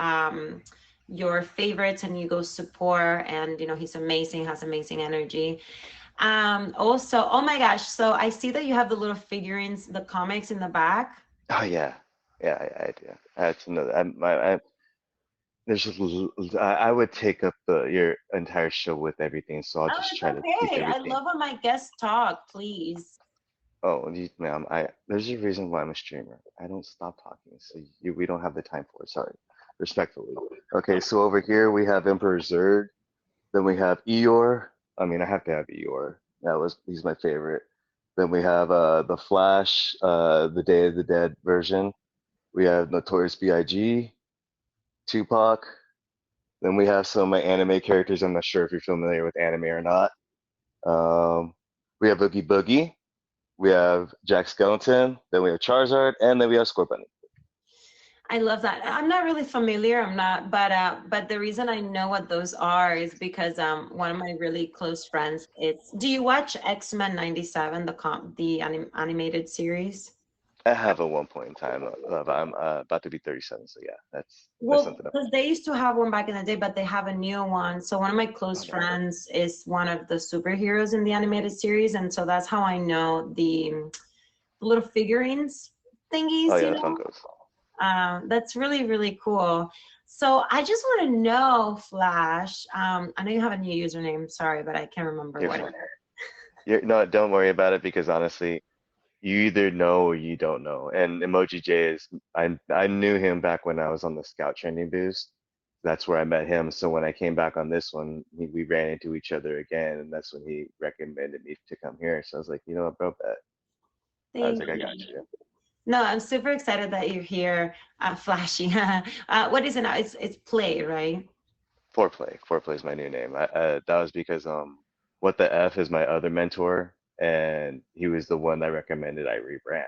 your favorites and you go support. And he's amazing, has amazing energy. Also, oh my gosh, so I see that you have the little figurines, the comics in the back. Oh yeah, yeah, I do. That's another. There's just, I would take up your entire show with everything, so I'll Oh, just it's try to keep okay. I everything. love when my guests talk, please. Oh, ma'am, there's a reason why I'm a streamer. I don't stop talking, so we don't have the time for it. Sorry, respectfully. Okay, so over here we have Emperor Zurg. Then we have Eeyore. I mean, I have to have Eeyore. He's my favorite. Then we have the Flash, the Day of the Dead version. We have Notorious B.I.G., Tupac. Then we have some of my anime characters. I'm not sure if you're familiar with anime or not. Um, we have Oogie Boogie. We have Jack Skellington. Then we have Charizard, and then we have Scorpion. I love that. I'm not really familiar. I'm not, but the reason I know what those are is because one of my really close friends. Do you watch X-Men '97, the animated series? I have at one point in time. I'm about to be 37, so yeah, that's Well, something. because they used to have one back in the day, but they have a new one. So one of my close Okay. friends is one of the superheroes in the animated series, and so that's how I know the little figurines Oh thingies. yeah, the Funkos. That's really, really cool. So I just want to know, Flash. I know you have a new username. Sorry, but I can't remember You're what it fine. is. No, don't worry about it because honestly, you either know or you don't know. And Emoji J is I knew him back when I was on the Scout training boost. That's where I met him. So when I came back on this one, we ran into each other again, and that's when he recommended me to come here. So I was like, you know what, bro, bet. I was Thank like, I you. got you. No, I'm super excited that you're here, Flashy. What is it now? It's Play, right? Foreplay. Foreplay is my new name. That was because what the F is my other mentor, and he was the one that recommended I rebrand.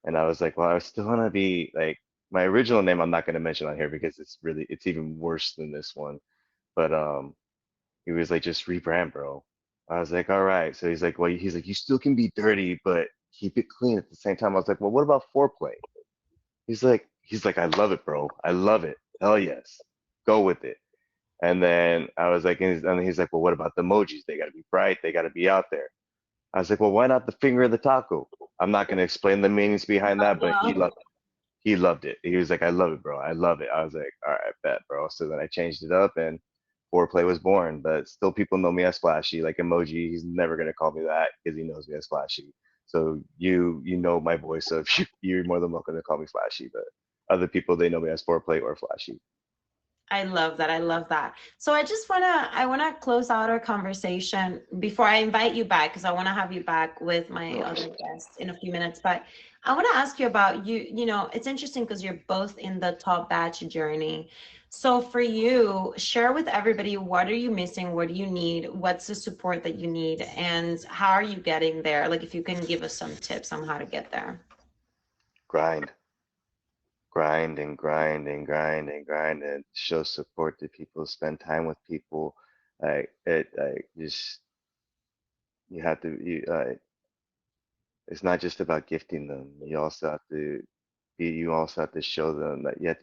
And I was like, well, I still want to be like my original name. I'm not going to mention on here because it's even worse than this one. But he was like, just rebrand, bro. I was like, all right. So he's like, you still can be dirty, but keep it clean at the same time. I was like, well, what about foreplay? He's like, I love it, bro. I love it. Hell yes, go with it. And then I was like, and he's like, well, what about the emojis? They got to be bright. They got to be out there. I was like, well, why not the finger of the taco? I'm not going to explain the meanings behind that, but Oh, no. he loved it. He was like, I love it, bro. I love it. I was like, all right, bet, bro. So then I changed it up and foreplay was born. But still, people know me as Flashy. Like Emoji, he's never gonna call me that because he knows me as Flashy. So you know my voice, so if you're more than welcome to call me Flashy. But other people, they know me as foreplay or Flashy. I love that. I love that. So I wanna close out our conversation before I invite you back because I wanna have you back with my Of other course. guests in a few minutes. But I wanna ask you about you. It's interesting because you're both in the top batch journey. So for you, share with everybody what are you missing? What do you need? What's the support that you need? And how are you getting there? Like if you can give us some tips on how to get there. Grind, grind, and grind, and grind, and grind, and show support to people. Spend time with people. Like just you have to. It's not just about gifting them. You also have to show them that you have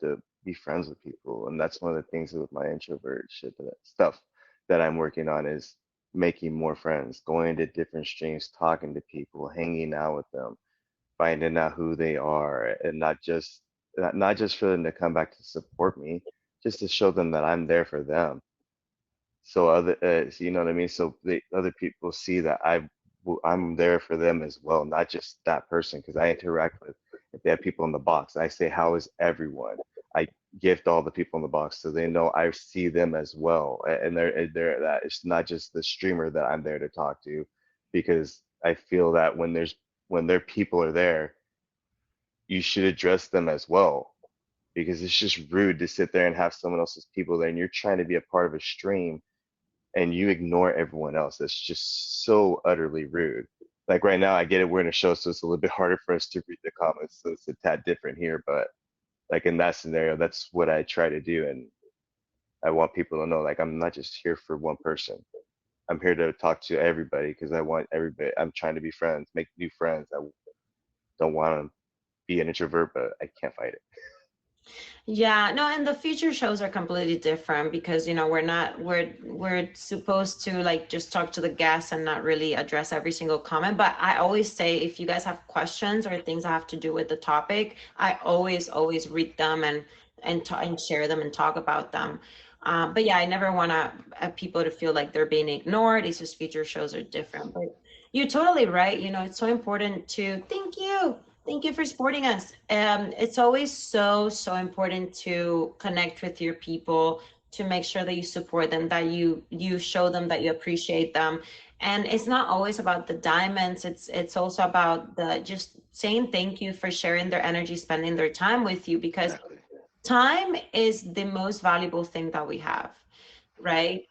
to be friends with people, and that's one of the things with my introvert shit stuff that I'm working on is making more friends, going to different streams, talking to people, hanging out with them, finding out who they are, and not just for them to come back to support me, just to show them that I'm there for them. So you know what I mean? So other people see that I'm there for them as well, not just that person, because I interact with, if they have people in the box, I say, how is everyone? I gift all the people in the box so they know I see them as well. And they're that it's not just the streamer that I'm there to talk to, because I feel that when their people are there, you should address them as well. Because it's just rude to sit there and have someone else's people there and you're trying to be a part of a stream and you ignore everyone else. That's just so utterly rude. Like right now, I get it. We're in a show, so it's a little bit harder for us to read the comments. So it's a tad different here, but like in that scenario, that's what I try to do, and I want people to know like I'm not just here for one person. I'm here to talk to everybody because I want everybody. I'm trying to be friends, make new friends. I don't want to be an introvert, but I can't fight it. Yeah, no, and the future shows are completely different because, you know, we're supposed to like just talk to the guests and not really address every single comment. But I always say if you guys have questions or things that have to do with the topic, I always read them and share them and talk about them. But yeah, I never want people to feel like they're being ignored. It's just future shows are different. But you're totally right. You know, it's so important to thank you. Thank you for supporting us. It's always so important to connect with your people, to make sure that you support them, that you show them that you appreciate them. And it's not always about the diamonds. It's also about the just saying thank you for sharing their energy, spending their time with you, because Exactly. time is the most valuable thing that we have, right?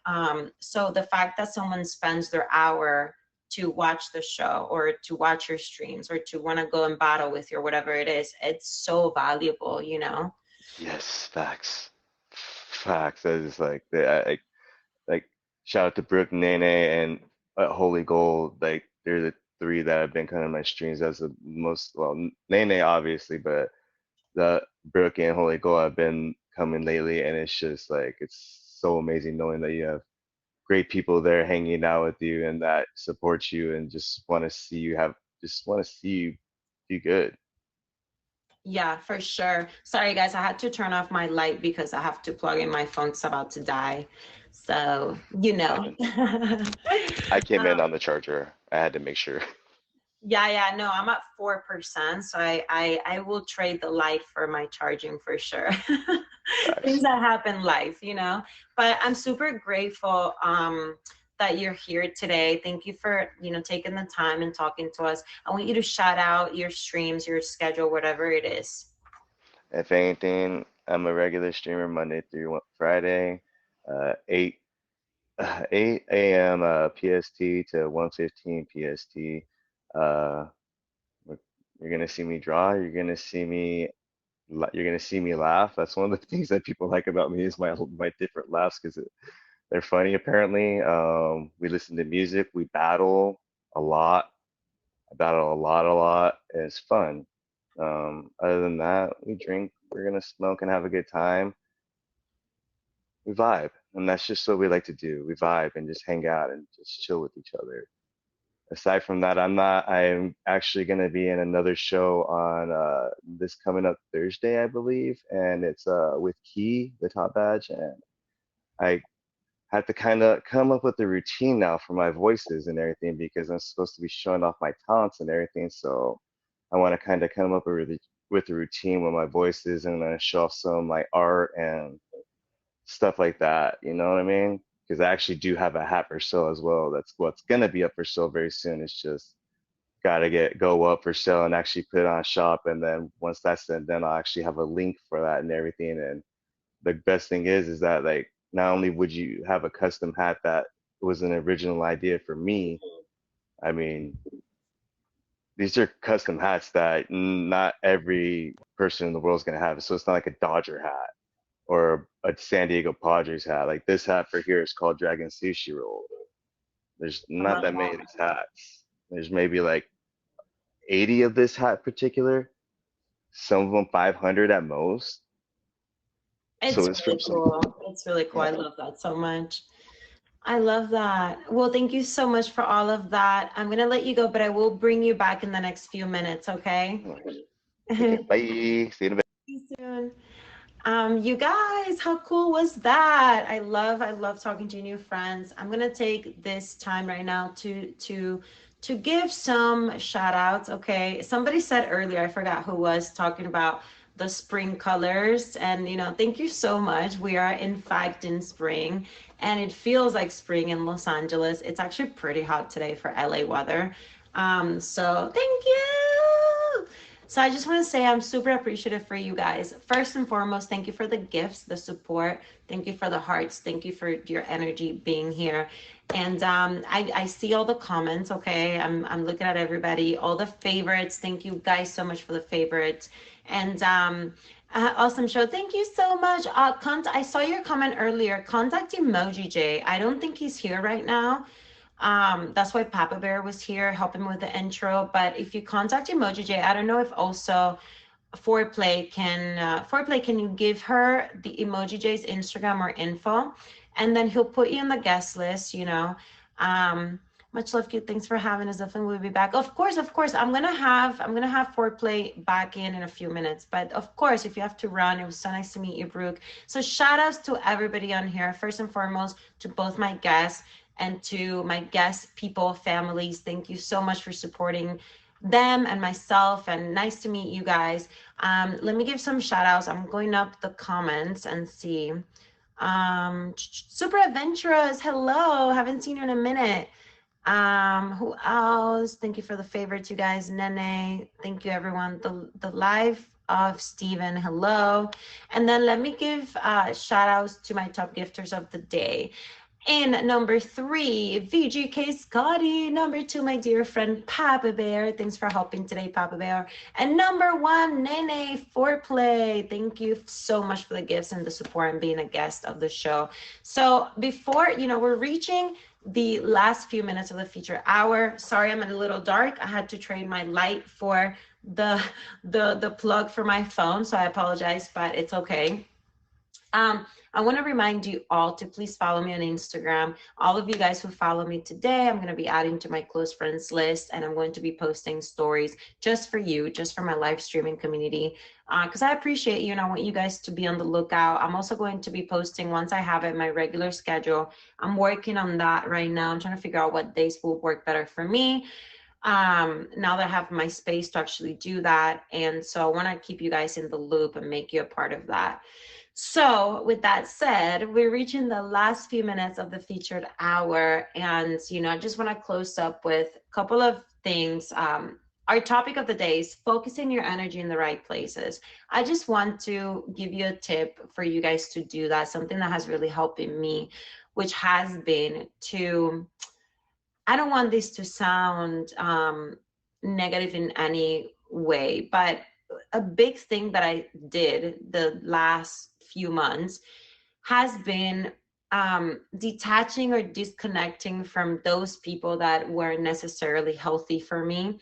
So the fact that someone spends their hour to watch the show or to watch your streams or to want to go and battle with you or whatever it is, it's so valuable, you know? Yes, facts. Facts. That is like like shout out to Brooke, Nene, and Holy Gold. Like they're the three that have been kind of my streams as the most. Well, Nene obviously, but the Brooke and Holy Gold have been coming lately, and it's just like it's so amazing knowing that you have great people there hanging out with you and that support you and just want to see you do good. Yeah, for sure. Sorry guys, I had to turn off my light because I have to plug in my phone. It's about to die. So, you know. I came in Um, on the charger. I had to make sure. yeah, no, I'm at 4%. So I will trade the light for my charging for sure. Things Facts. that happen live, you know. But I'm super grateful that you're here today. Thank you for, you know, taking the time and talking to us. I want you to shout out your streams, your schedule, whatever it is. If anything, I'm a regular streamer Monday through Friday, 8 8 a.m. PST to 1:15 PST. Uh, you're gonna see me draw. You're gonna see me laugh. That's one of the things that people like about me is my different laughs because they're funny apparently. We listen to music. We battle a lot. I battle a lot. And it's fun. Other than that, we drink. We're gonna smoke and have a good time. We vibe, and that's just what we like to do. We vibe and just hang out and just chill with each other. Aside from that, I'm actually going to be in another show on this coming up Thursday, I believe, and it's with Key, the top badge, and I have to kind of come up with a routine now for my voices and everything because I'm supposed to be showing off my talents and everything. So I want to kind of come up with a routine with my voices and then show off some of my art and stuff like that. You know what I mean? Because I actually do have a hat for sale as well. That's what's gonna be up for sale very soon. It's just gotta go up for sale and actually put it on shop. And then once that's done, then I'll actually have a link for that and everything. And the best thing is that like not only would you have a custom hat that was an original idea for me, I mean, these are custom hats that not every person in the world is gonna have. So it's not like a Dodger hat or a San Diego Padres hat. Like this hat for here is called Dragon Sushi Roll. There's I not love that many that. of these hats. There's maybe like 80 of this hat particular. Some of them 500 at most. So It's it's from really some, cool. It's really cool. I yeah. love that so much. I love that. Well, thank you so much for all of that. I'm going to let you go, but I will bring you back in the next few minutes, okay? No worries. Take care. See Bye. See you in a bit. you soon. You guys, how cool was that? I love talking to new friends. I'm gonna take this time right now to give some shout outs. Okay. Somebody said earlier, I forgot who was talking about the spring colors. And you know, thank you so much. We are in fact in spring and it feels like spring in Los Angeles. It's actually pretty hot today for LA weather. So thank you. So I just want to say I'm super appreciative for you guys. First and foremost, thank you for the gifts, the support. Thank you for the hearts. Thank you for your energy being here. And I see all the comments. Okay, I'm looking at everybody, all the favorites. Thank you guys so much for the favorites. And awesome show. Thank you so much. I saw your comment earlier. Contact Emoji J. I don't think he's here right now. That's why Papa Bear was here helping with the intro. But if you contact Emoji J, I don't know if also Foreplay can you give her the Emoji J's Instagram or info, and then he'll put you on the guest list. Much love, cute. Thanks for having us. Definitely we'll be back. Of course. I'm gonna have Foreplay back in a few minutes. But of course, if you have to run, it was so nice to meet you, Brooke. So shout outs to everybody on here. First and foremost, to both my guests and to my guest people, families. Thank you so much for supporting them and myself, and nice to meet you guys. Let me give some shout outs. I'm going up the comments and see. Super Adventurous, hello, haven't seen you in a minute. Who else? Thank you for the favorites, you guys. Nene, thank you everyone. The live of Steven, hello. And then let me give shout outs to my top gifters of the day. In number 3, VGK Scotty. Number 2, my dear friend Papa Bear. Thanks for helping today, Papa Bear. And number 1, Nene Foreplay. Thank you so much for the gifts and the support and being a guest of the show. So before, we're reaching the last few minutes of the featured hour. Sorry, I'm a little dark. I had to trade my light for the plug for my phone, so I apologize, but it's okay. I want to remind you all to please follow me on Instagram. All of you guys who follow me today, I'm going to be adding to my close friends list, and I'm going to be posting stories just for you, just for my live streaming community, because I appreciate you and I want you guys to be on the lookout. I'm also going to be posting, once I have it, my regular schedule. I'm working on that right now. I'm trying to figure out what days will work better for me. Now that I have my space to actually do that. And so I want to keep you guys in the loop and make you a part of that. So with that said, we're reaching the last few minutes of the featured hour. And, I just want to close up with a couple of things. Our topic of the day is focusing your energy in the right places. I just want to give you a tip for you guys to do that, something that has really helped me, which has been to, I don't want this to sound negative in any way, but a big thing that I did the last few months has been detaching or disconnecting from those people that weren't necessarily healthy for me.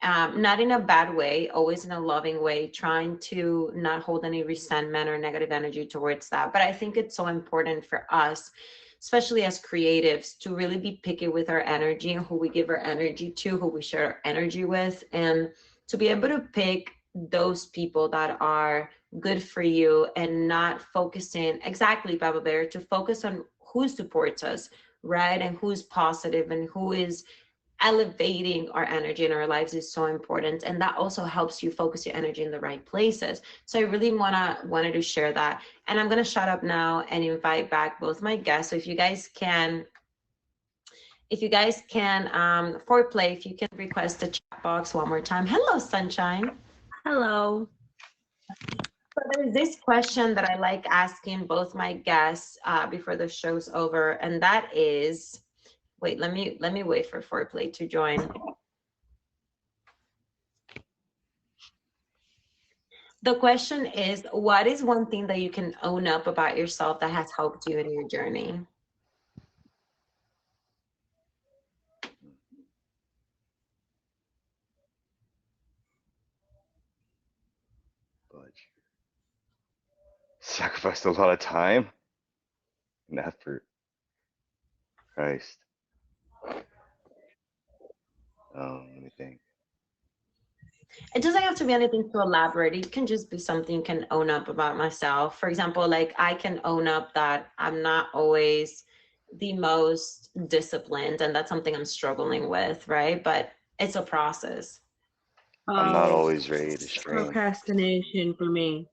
Not in a bad way, always in a loving way, trying to not hold any resentment or negative energy towards that. But I think it's so important for us, especially as creatives, to really be picky with our energy and who we give our energy to, who we share our energy with, and to be able to pick those people that are good for you and not focusing, exactly, Baba Bear, to focus on who supports us, right? And who's positive and who is elevating our energy in our lives is so important. And that also helps you focus your energy in the right places. So I really wanted to share that. And I'm going to shut up now and invite back both my guests. So if you guys can, Foreplay, if you can request the chat box one more time. Hello, Sunshine. Hello. So there's this question that I like asking both my guests before the show's over, and that is, wait, let me wait for Foreplay to join. The question is, what is one thing that you can own up about yourself that has helped you in your journey? Sacrificed a lot of time and effort. Christ. Let me think. It doesn't have to be anything too elaborate. It can just be something you can own up about myself. For example, like I can own up that I'm not always the most disciplined, and that's something I'm struggling with, right? But it's a process. I'm not always ready to stream. Procrastination for me.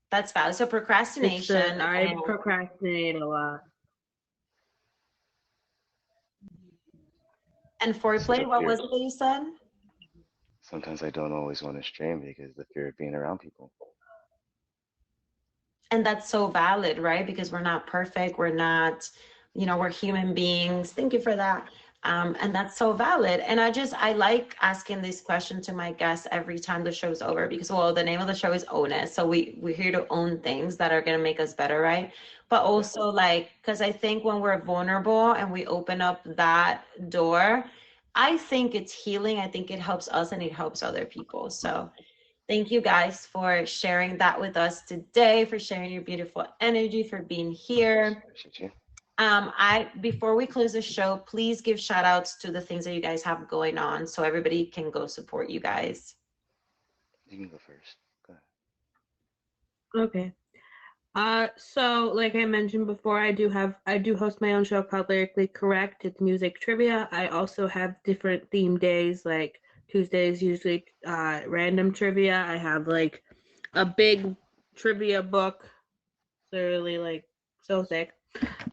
That's valid. So procrastination. I procrastinate a lot. And So foreplay, the what fear. was it that you said? Sometimes I don't always want to stream because the fear of being around people. And that's so valid, right? Because we're not perfect. We're not, we're human beings. Thank you for that. And that's so valid. And I like asking this question to my guests every time the show's over because, well, the name of the show is Own It. So we're here to own things that are going to make us better, right? But also, like, because I think when we're vulnerable and we open up that door, I think it's healing. I think it helps us and it helps other people. So thank you guys for sharing that with us today, for sharing your beautiful energy, for being here. Appreciate you. Before we close the show, please give shout outs to the things that you guys have going on so everybody can go support you guys. You can go first. Go ahead. Okay. So like I mentioned before, I do host my own show called Lyrically Correct. It's music trivia. I also have different theme days, like Tuesdays usually random trivia. I have like a big trivia book, literally like so thick.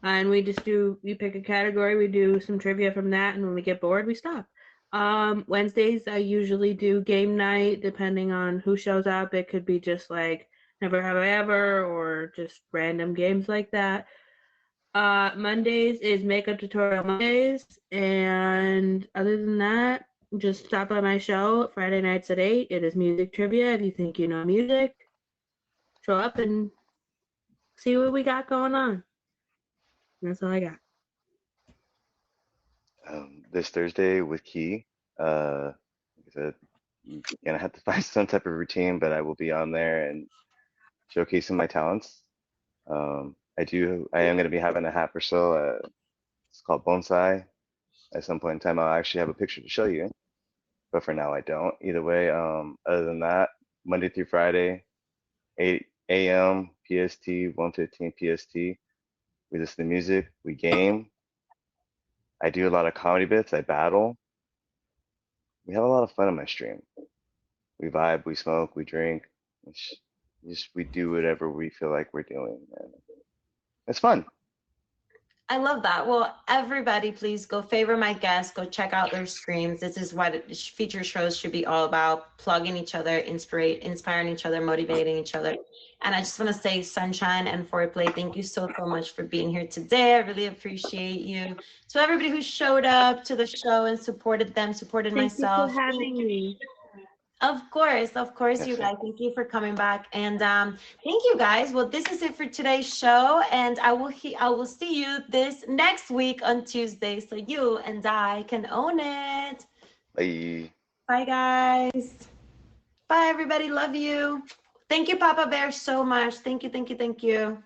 And we pick a category, we do some trivia from that, and when we get bored, we stop. Wednesdays I usually do game night, depending on who shows up. It could be just like Never Have I Ever or just random games like that. Mondays is makeup tutorial Mondays, and other than that, just stop by my show Friday nights at 8. It is music trivia. If you think you know music, show up and see what we got going on. That's all I got. This Thursday with Key. Like I said, you're gonna have to find some type of routine, but I will be on there and showcasing my talents. I am gonna be having a hat for sale. It's called Bonsai. At some point in time, I'll actually have a picture to show you, but for now, I don't. Either way, other than that, Monday through Friday, 8 a.m. PST, 1:15 PST. We listen to music, we game. I do a lot of comedy bits. I battle. We have a lot of fun on my stream. We vibe, we smoke, we drink. We do whatever we feel like we're doing, and it's fun. I love that. Well, everybody, please go favor my guests. Go check out their streams. This is what feature shows should be all about: plugging each other, inspiring each other, motivating each other. And I just want to say, Sunshine and Foreplay, thank you so much for being here today. I really appreciate you. To everybody who showed up to the show and supported myself. Thank you for having me. Of course, you Yes, guys. Thank you for coming back, and thank you guys. Well, this is it for today's show, and I will see you this next week on Tuesday, so you and I can own it. bye. Bye, guys. Bye, everybody. Love you. Thank you, Papa Bear, so much. Thank you.